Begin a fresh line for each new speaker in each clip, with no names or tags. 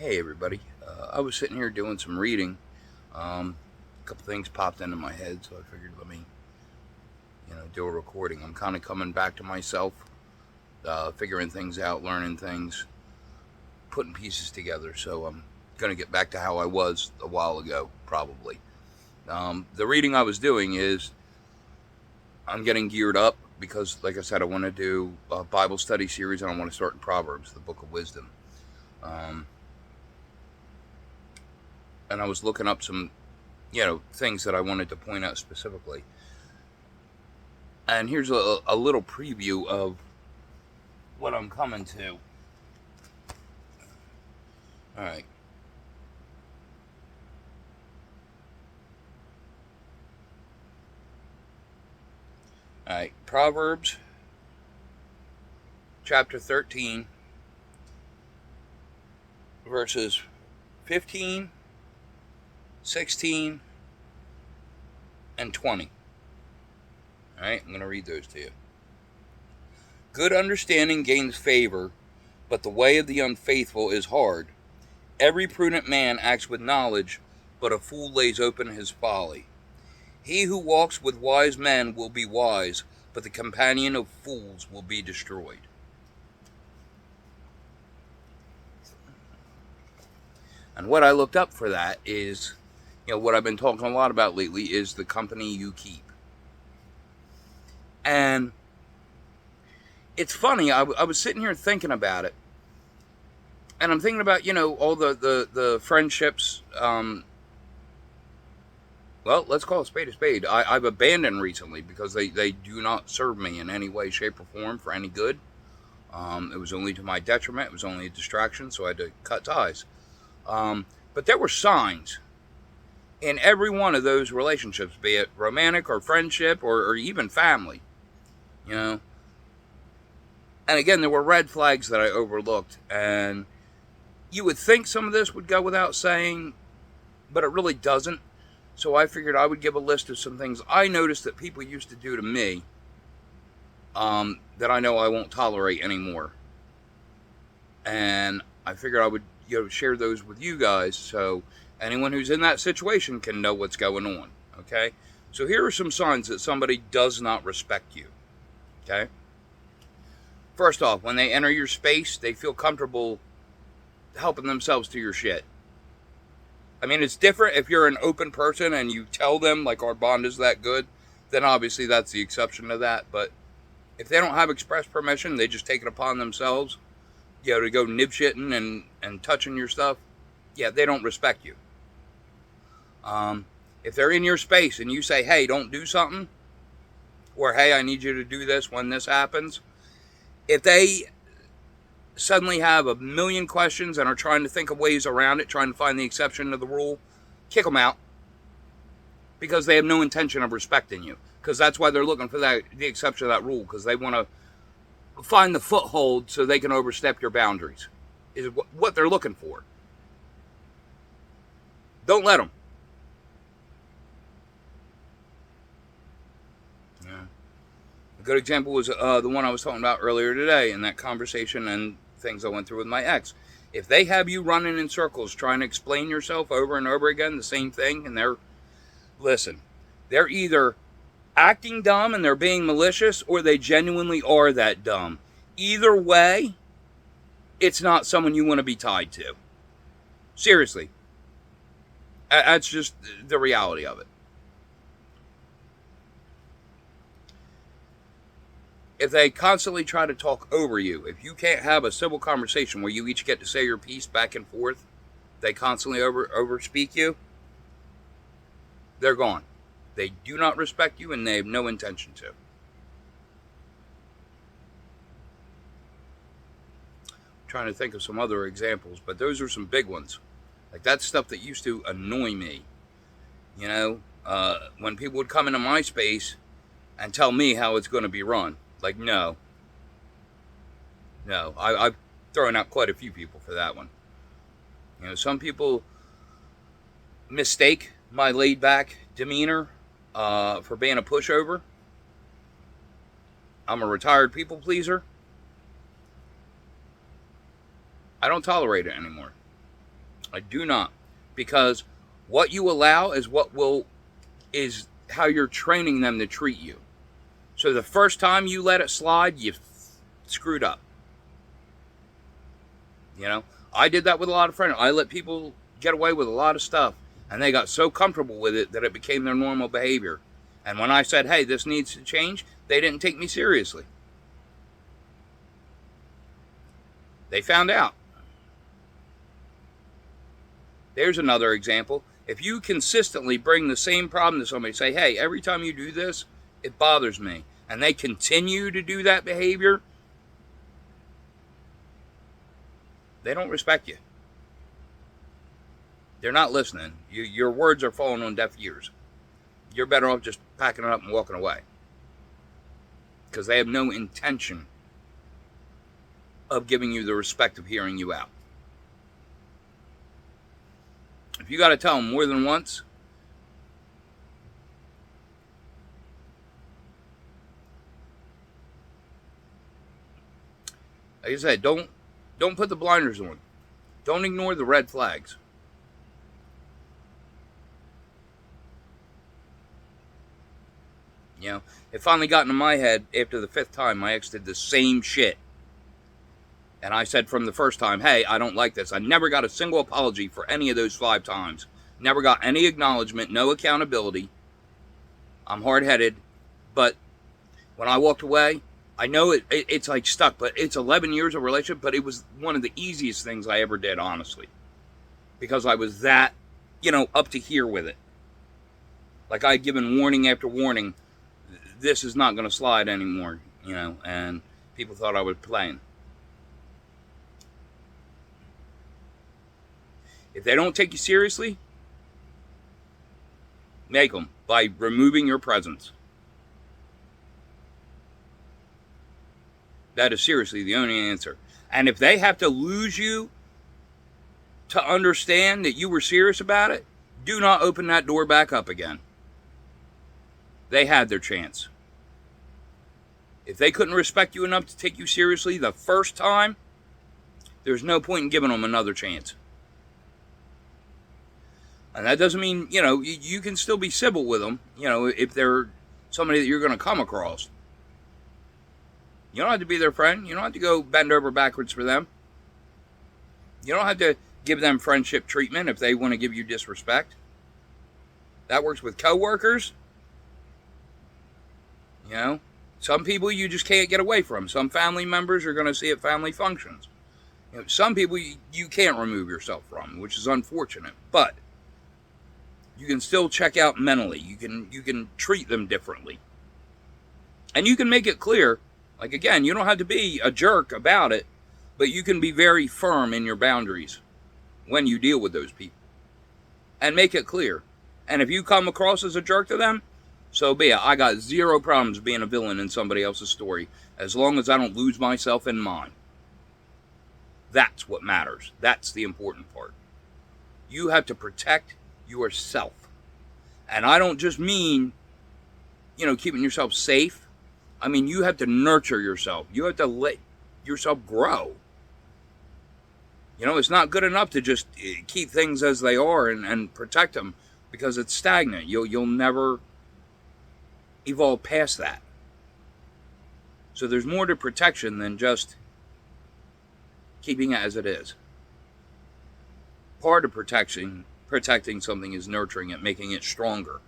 Hey everybody. I was sitting here doing some reading. A couple things popped into my head, so I figured let me, do a recording. I'm kind of coming back to myself, figuring things out, learning things, putting pieces together. So I'm gonna get back to how I was a while ago, probably. The reading I was doing is I'm getting geared up because, like I said, I want to do a Bible study series, and I want to start in Proverbs, the Book of Wisdom. Um, and I was looking up some things that I wanted to point out specifically. And here's a little preview of what I'm coming to. All right. All right. Proverbs chapter 13, verses 15, 16, and 20. All right. I'm going to read those to you. Good understanding gains favor, but the way of the unfaithful is hard. Every prudent man acts with knowledge, but a fool lays open his folly. He who walks with wise men will be wise, but the companion of fools will be destroyed. And what I looked up for that is, what I've been talking a lot about lately is the company you keep. And it's funny, I was sitting here thinking about it, and I'm thinking about, all the friendships, well, let's call a spade a spade. I've abandoned recently because they do not serve me in any way, shape, or form for any good. It was only to my detriment. It was only a distraction, so I had to cut ties. But there were signs in every one of those relationships, be it romantic or friendship or even family, you know. And again, there were red flags that I overlooked. And you would think some of this would go without saying, but it really doesn't. So I figured I would give a list of some things I noticed that people used to do to me that I know I won't tolerate anymore. And I figured I would share those with you guys so anyone who's in that situation can know what's going on. Okay? So here are some signs that somebody does not respect you. Okay? First off, when they enter your space, they feel comfortable helping themselves to your shit. I mean, it's different if you're an open person and you tell them, like, our bond is that good, then obviously that's the exception to that. But if they don't have express permission, they just take it upon themselves, to go nib-shitting and touching your stuff, they don't respect you. If they're in your space and you say, hey, don't do something, or hey, I need you to do this when this happens, if they suddenly have a million questions and are trying to think of ways around it, trying to find the exception to the rule, kick them out, because they have no intention of respecting you. Because that's why they're looking for the exception to that rule, because they want to find the foothold so they can overstep your boundaries, is what they're looking for. Don't let them. Yeah. A good example was the one I was talking about earlier today in that conversation and things I went through with my ex. If they have you running in circles trying to explain yourself over and over again, the same thing, and they're either acting dumb and they're being malicious, or they genuinely are that dumb. Either way, it's not someone you want to be tied to. Seriously. That's just the reality of it. If they constantly try to talk over you, if you can't have a civil conversation where you each get to say your piece back and forth, they constantly overspeak you, they're gone. They do not respect you and they have no intention to. I'm trying to think of some other examples, but those are some big ones. Like, that's stuff that used to annoy me. When people would come into my space and tell me how it's going to be run. Like, no. I've thrown out quite a few people for that one. Some people mistake my laid-back demeanor for being a pushover. I'm a retired people pleaser. I don't tolerate it anymore. I do not, because what you allow is how you're training them to treat you. So the first time you let it slide, you screwed up. You know, I did that with a lot of friends. I let people get away with a lot of stuff, and they got so comfortable with it that it became their normal behavior. And when I said, hey, this needs to change, they didn't take me seriously. They found out. There's another example. If you consistently bring the same problem to somebody, say, hey, every time you do this, it bothers me, and they continue to do that behavior, they don't respect you. They're not listening. Your words are falling on deaf ears. You're better off just packing it up and walking away, because they have no intention of giving you the respect of hearing you out. If you got to tell them more than once, like I said, don't put the blinders on. Don't ignore the red flags. You know, it finally got into my head after the 5th time my ex did the same shit. And I said from the first time, hey, I don't like this. I never got a single apology for any of those 5 times. Never got any acknowledgement, no accountability. I'm hard-headed. But when I walked away, I know it's like stuck, but it's 11 years of relationship, but it was one of the easiest things I ever did, honestly. Because I was that, up to here with it. Like I had given warning after warning, this is not going to slide anymore, and people thought I was playing. If they don't take you seriously, make them by removing your presence. That is seriously the only answer. And if they have to lose you to understand that you were serious about it, do not open that door back up again. They had their chance. If they couldn't respect you enough to take you seriously the first time, there's no point in giving them another chance. And that doesn't mean, you can still be civil with them, if they're somebody that you're going to come across. You don't have to be their friend. You don't have to go bend over backwards for them. You don't have to give them friendship treatment if they want to give you disrespect. That works with coworkers. Some people you just can't get away from. Some family members are going to see at family functions. Some people you can't remove yourself from, which is unfortunate. But you can still check out mentally. You can treat them differently. And you can make it clear. Like, again, you don't have to be a jerk about it, but you can be very firm in your boundaries when you deal with those people. And make it clear. And if you come across as a jerk to them, so be it. I got zero problems being a villain in somebody else's story, as long as I don't lose myself in mine. That's what matters. That's the important part. You have to protect yourself. And I don't just mean, keeping yourself safe. I mean, you have to nurture yourself. You have to let yourself grow. It's not good enough to just keep things as they are and protect them, because it's stagnant. You'll never evolve past that. So there's more to protection than just keeping it as it is. Part of protecting something is nurturing it, making it stronger.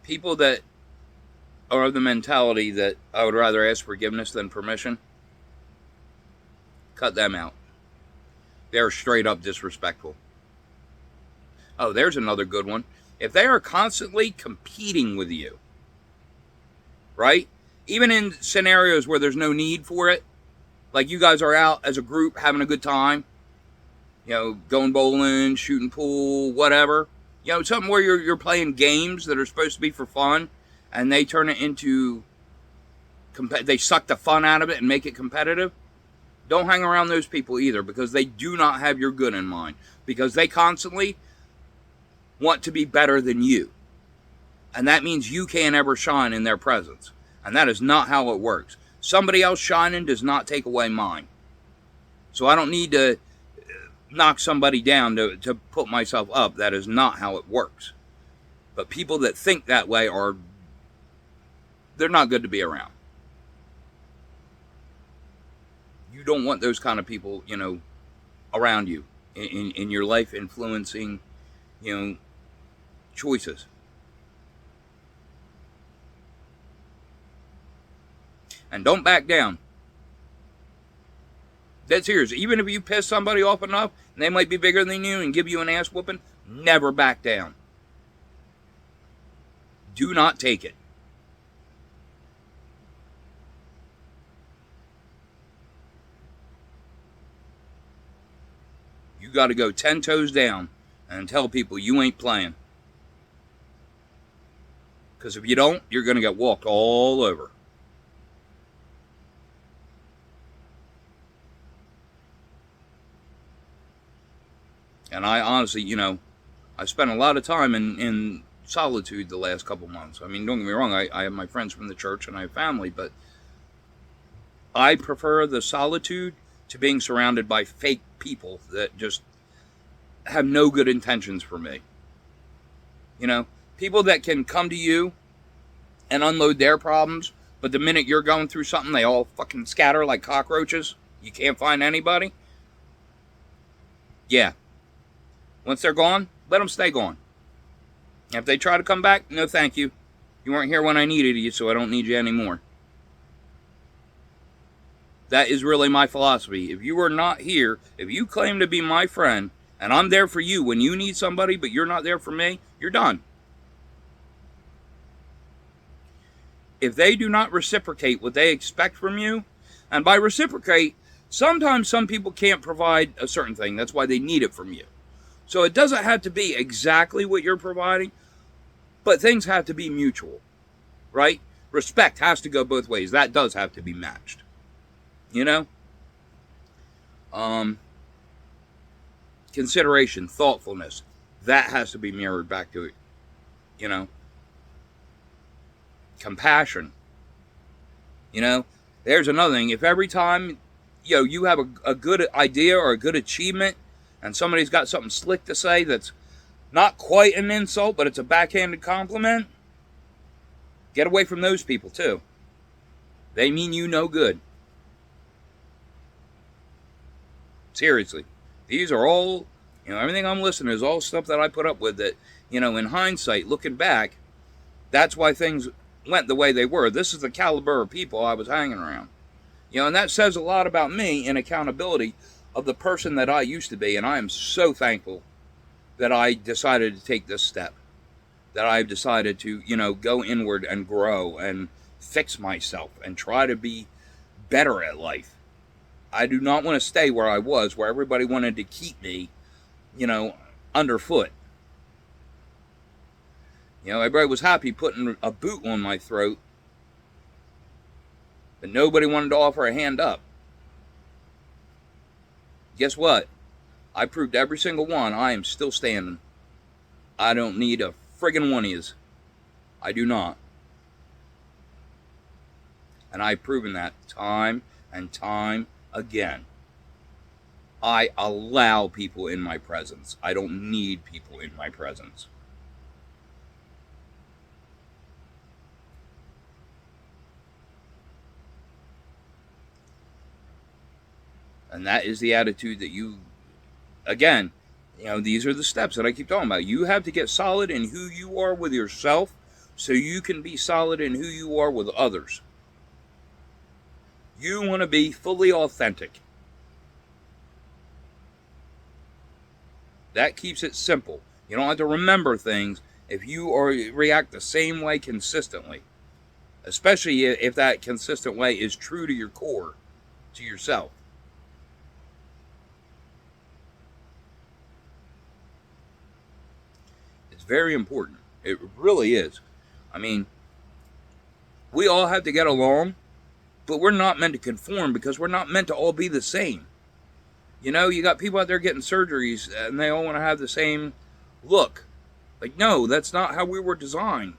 People that are of the mentality that I would rather ask forgiveness than permission, cut them out. They're straight up disrespectful. Oh, there's another good one. If they are constantly competing with you, right? Even in scenarios where there's no need for it, like you guys are out as a group having a good time, going bowling, shooting pool, whatever. Something where you're playing games that are supposed to be for fun, and they turn it into, they suck the fun out of it and make it competitive. Don't hang around those people either, because they do not have your good in mind, because they constantly want to be better than you. And that means you can't ever shine in their presence. And that is not how it works. Somebody else shining does not take away mine. So I don't need to knock somebody down to put myself up. That is not how it works. But people that think that way they're not good to be around. You don't want those kind of people, around you in your life, influencing, choices. And don't back down. That's serious. Even if you piss somebody off enough, and they might be bigger than you and give you an ass whooping, never back down. Do not take it. You got to go 10 toes down and tell people you ain't playing. Because if you don't, you're going to get walked all over. And I honestly, I spent a lot of time in solitude the last couple months. I mean, don't get me wrong, I have my friends from the church and I have family, but I prefer the solitude to being surrounded by fake people that just have no good intentions for me. People that can come to you and unload their problems, but the minute you're going through something, they all fucking scatter like cockroaches. You can't find anybody. Yeah. Once they're gone, let them stay gone. If they try to come back, no thank you. You weren't here when I needed you, so I don't need you anymore. That is really my philosophy. If you are not here, if you claim to be my friend, and I'm there for you when you need somebody, but you're not there for me, you're done. If they do not reciprocate what they expect from you, and by reciprocate, sometimes some people can't provide a certain thing. That's why they need it from you. So it doesn't have to be exactly what you're providing, but things have to be mutual, right? Respect has to go both ways. That does have to be matched. Consideration, thoughtfulness, that has to be mirrored back to it. Compassion. There's another thing. If every time, you have a good idea or a good achievement, and somebody's got something slick to say that's not quite an insult, but it's a backhanded compliment, get away from those people too. They mean you no good. Seriously. These are all, everything I'm listening to is all stuff that I put up with that, in hindsight, looking back, that's why things went the way they were. This is the caliber of people I was hanging around. And that says a lot about me and accountability of the person that I used to be. And I am so thankful that I decided to take this step. That I've decided to, go inward and grow and fix myself and try to be better at life. I do not want to stay where I was, where everybody wanted to keep me, underfoot. Everybody was happy putting a boot on my throat, but nobody wanted to offer a hand up. Guess what? I proved every single one. I am still standing. I don't need a friggin' one of yous. I do not. And I've proven that time and time again. I allow people in my presence. I don't need people in my presence. And that is the attitude that you, again, these are the steps that I keep talking about. You have to get solid in who you are with yourself so you can be solid in who you are with others. You want to be fully authentic. That keeps it simple. You don't have to remember things if you react the same way consistently. Especially if that consistent way is true to your core, to yourself. It's very important. It really is. I mean, we all have to get along But we're not meant to conform because we're not meant to all be the same. You know, you got people out there getting surgeries and they all want to have the same look. Like, no, that's not how we were designed.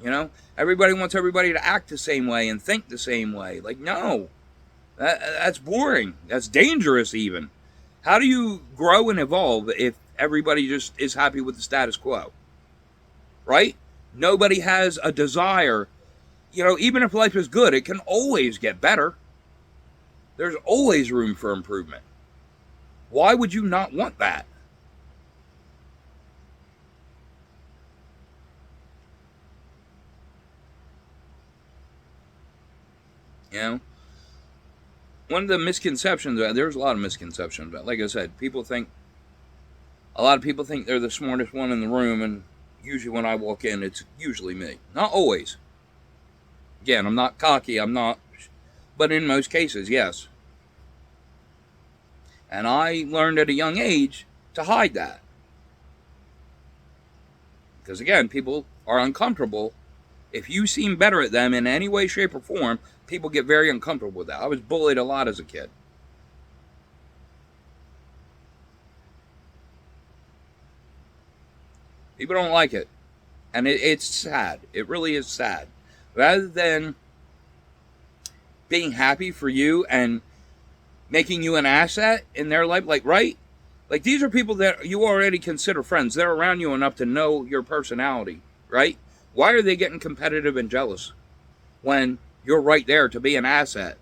You know, everybody wants everybody to act the same way and think the same way. Like, no, that's boring. That's dangerous even. How do you grow and evolve if everybody just is happy with the status quo? Right? Nobody has a desire. You know, even if life is good, it can always get better. There's always room for improvement. Why would you not want that? You know? One of the misconceptions, there's a lot of misconceptions, but like I said, a lot of people think they're the smartest one in the room, and usually when I walk in, it's usually me. Not always. Again, I'm not cocky, but in most cases, yes. And I learned at a young age to hide that. Because again, people are uncomfortable. If you seem better at them in any way, shape, or form, people get very uncomfortable with that. I was bullied a lot as a kid. People don't like it. And it's sad. It really is sad. Rather than being happy for you and making you an asset in their life, like, right? Like, these are people that you already consider friends. They're around you enough to know your personality, right? Why are they getting competitive and jealous when you're right there to be an asset,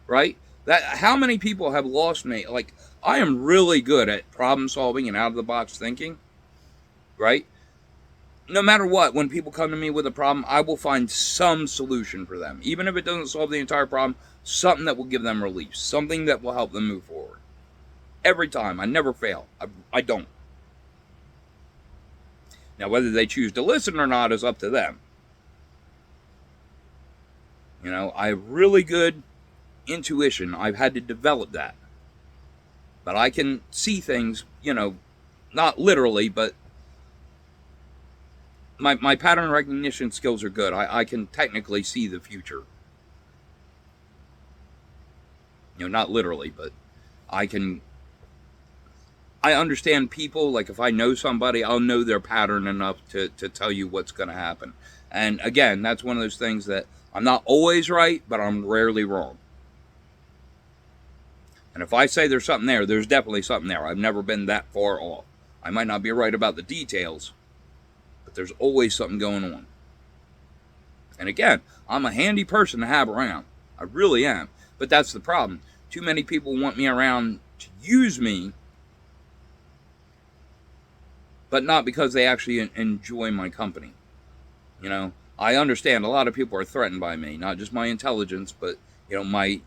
right? How many people have lost me? Like, I am really good at problem solving and out of the box thinking, right? No matter what, when people come to me with a problem, I will find some solution for them. Even if it doesn't solve the entire problem, something that will give them relief, something that will help them move forward. Every time. I never fail. I don't. Now, whether they choose to listen or not is up to them. You know, I have really good intuition. I've had to develop that. But I can see things, you know, not literally, but my pattern recognition skills are good. I can technically see the future. You know, not literally, but I understand people. Like, if I know somebody, I'll know their pattern enough to tell you what's going to happen. And again, that's one of those things that I'm not always right, but I'm rarely wrong. And if I say there's something there, there's definitely something there. I've never been that far off. I might not be right about the details, but there's always something going on. And again, I'm a handy person to have around. I really am. But that's the problem. Too many people want me around to use me, but not because they actually enjoy my company. You know, I understand a lot of people are threatened by me, not just my intelligence, but, you know, my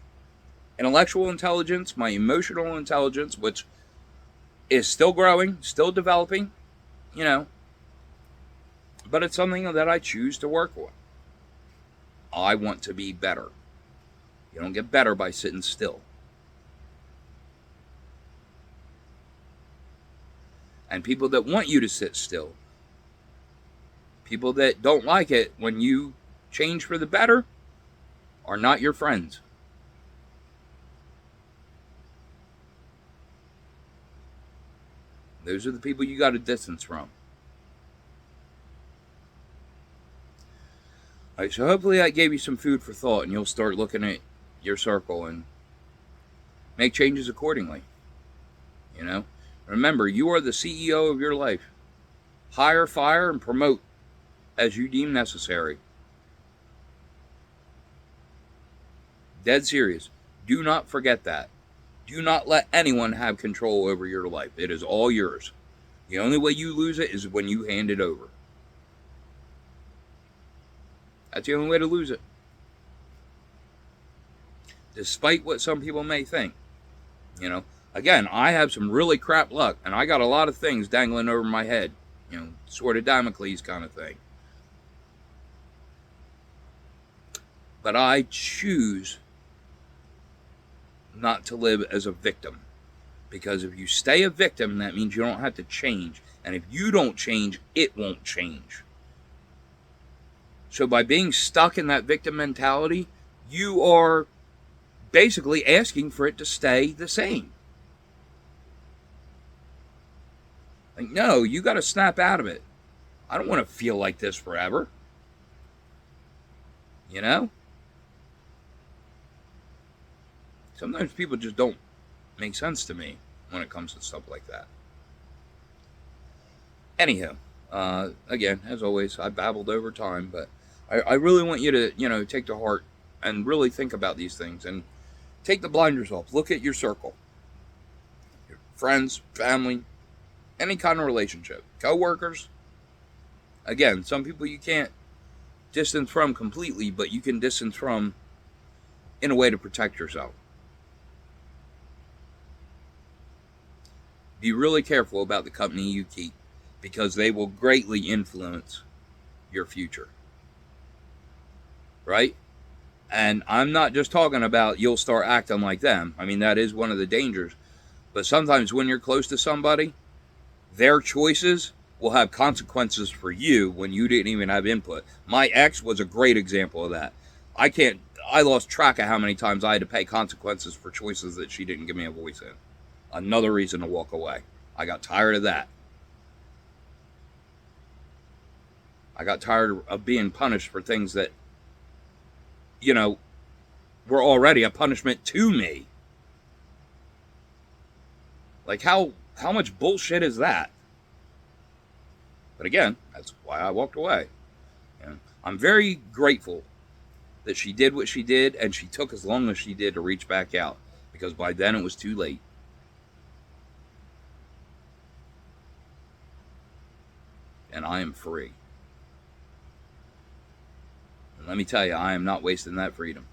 intellectual intelligence, my emotional intelligence, which is still growing, still developing, you know, but it's something that I choose to work with. I want to be better. You don't get better by sitting still. And people that want you to sit still, people that don't like it when you change for the better, are not your friends. Those are the people you got to distance from. All right, so hopefully that gave you some food for thought, and you'll start looking at your circle and make changes accordingly. You know, remember, you are the CEO of your life. Hire, fire, and promote as you deem necessary. Dead serious. Do not forget that. Do not let anyone have control over your life. It is all yours. The only way you lose it is when you hand it over. That's the only way to lose it. Despite what some people may think. You know, again, I have some really crap luck, and I got a lot of things dangling over my head. You know, sword of Damocles kind of thing. But I choose not to live as a victim. Because if you stay a victim, that means you don't have to change. And if you don't change, it won't change. So by being stuck in that victim mentality, you are basically asking for it to stay the same. Like, no, you got to snap out of it. I don't want to feel like this forever. You know? Sometimes people just don't make sense to me when it comes to stuff like that. Anyhow, again, as always, I babbled over time, but I really want you to, take to heart and really think about these things and take the blinders off. Look at your circle, your friends, family, any kind of relationship, co-workers. Again, some people you can't distance from completely, but you can distance from in a way to protect yourself. Be really careful about the company you keep because they will greatly influence your future. Right? And I'm not just talking about you'll start acting like them. I mean, that is one of the dangers. But sometimes when you're close to somebody, their choices will have consequences for you when you didn't even have input. My ex was a great example of that. I lost track of how many times I had to pay consequences for choices that she didn't give me a voice in. Another reason to walk away. I got tired of that. I got tired of being punished for things that, were already a punishment to me. Like, how much bullshit is that? But again, that's why I walked away. And I'm very grateful that she did what she did and she took as long as she did to reach back out, because by then it was too late. And I am free. And let me tell you, I am not wasting that freedom.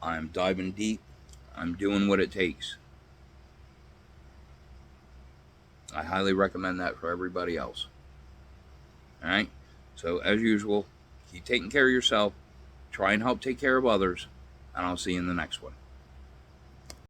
I am diving deep. I'm doing what it takes. I highly recommend that for everybody else. All right? So, as usual, keep taking care of yourself. Try and help take care of others. And I'll see you in the next one.